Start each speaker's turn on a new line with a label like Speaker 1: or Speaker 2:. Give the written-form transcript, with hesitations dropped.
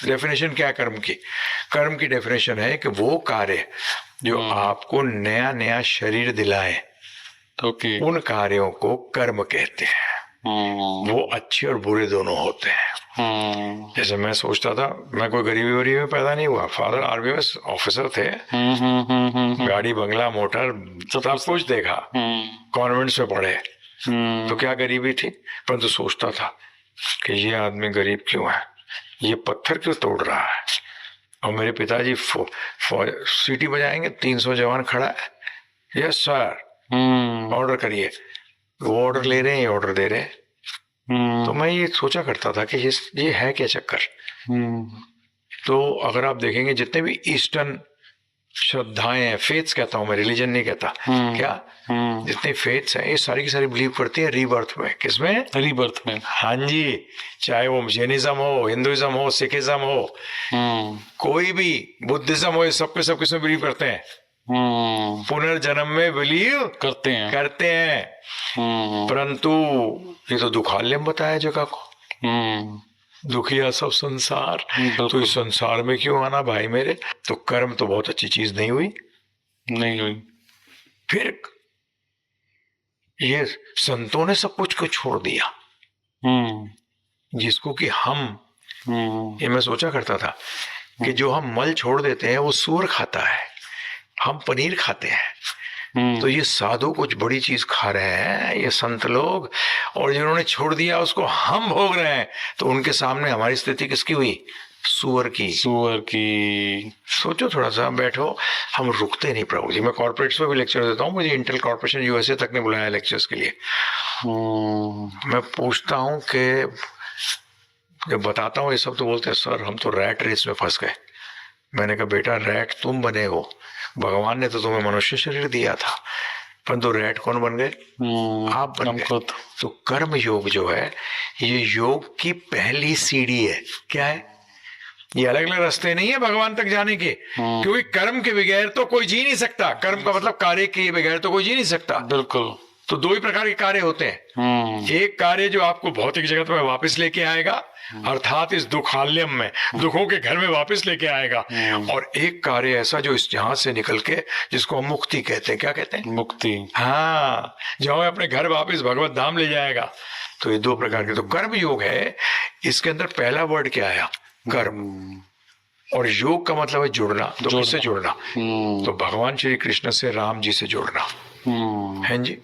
Speaker 1: Definition क्या है कर्म की? कर्म की डेफिनेशन है कि वो कार्य जो आपको नया नया शरीर दिलाए,
Speaker 2: ओके।
Speaker 1: उन कार्यों को कर्म कहते हैं। वो अच्छे और बुरे दोनों होते हैं। जैसे मैं सोचता था, मैं कोई गरीबी वरीबी में पैदा नहीं हुआ, फादर आर्मी में ऑफिसर थे, गाड़ी बंगला मोटर सब कुछ देखा, कॉन्वेंट्स में पढ़े, तो क्या गरीबी थी, परंतु सोचता था कि ये आदमी गरीब क्यों है, ये पत्थर क्यों तोड़ रहा है। और मेरे पिताजी सीटी बजाएंगे, 300 जवान खड़ा है, यस सर ऑर्डर करिए, वो ऑर्डर ले रहे हैं, ऑर्डर दे रहे हैं। तो मैं ये सोचा करता था कि ये है क्या चक्कर। तो अगर आप देखेंगे जितने भी ईस्टर्न श्रद्धाएं हैं, फेथ्स कहता हूं मैं, रिलीजन नहीं कहता, क्या जितने फेथ्स हैं ये सारी की सारी बिलीव करती है रीबर्थ में। किसमें? रीबर्थ में। हाँ जी, चाहे वो जैनिज्म हो, हिंदुइज्म हो, सिखिज्म हो, कोई भी, बुद्धिज्म हो, ये सब के सब किसमें बिलीव करते हैं? पुनर्जन्म में बिलीव करते हैं। परंतु ये तो दुखालयम बताया जगह को, दुखिया सब संसार, तो इस संसार में क्यों आना भाई मेरे। तो कर्म तो बहुत अच्छी चीज नहीं हुई। फिर ये संतों ने सब कुछ को छोड़ दिया, जिसको कि हम, ये मैं सोचा करता था कि जो हम मल छोड़ देते हैं वो सूअर खाता है, हम पनीर खाते हैं, तो ये साधु कुछ बड़ी चीज खा रहे हैं ये संत लोग, और जिन्होंने छोड़ दिया उसको हम भोग रहे हैं। तो उनके सामने हमारी स्थिति किसकी हुई? सूअर की। सोचो थोड़ा सा, बैठो, हम रुकते नहीं प्रभु जी। मैं कॉर्पोरेट्स में भी लेक्चर देता हूँ, मुझे इंटेल कॉर्पोरेशन यूएसए तक ने बुलाया लेक्चर्स के लिए। मैं पूछता हूँ कि जब बताता हूँ ये सब, तो बोलते हैं सर हम तो रैट रेस में फंस गए। मैंने कहा बेटा रैट तुम बने हो, भगवान ने तो तुम्हें मनुष्य शरीर दिया था, परंतु रैट कौन बन गए? आप बन गए। तो कर्म योग जो है ये योग की पहली सीढ़ी है। क्या है? ये अलग अलग रास्ते नहीं है भगवान तक जाने के, क्योंकि कर्म के बगैर तो कोई जी नहीं सकता। कर्म का मतलब कार्य के बगैर तो कोई जी नहीं सकता। बिल्कुल। तो दो ही प्रकार के कार्य होते हैं, एक कार्य जो आपको भौतिक जगत में वापस लेके आएगा, अर्थात इस दुखालयम में, दुखों के घर में वापस लेके आएगा, और एक कार्य ऐसा जो इस जहां से निकल के, जिसको हम मुक्ति कहते हैं। क्या कहते हैं? मुक्ति। हाँ, जो हमें अपने घर वापस भगवत धाम ले जाएगा। तो ये दो प्रकार के तो कर्म योग है। इसके अंदर पहला वर्ड क्या आया? कर्म। और योग का मतलब है जुड़ना। तो किससे जुड़ना? तो भगवान श्री कृष्ण से, राम जी से जुड़ना है जी।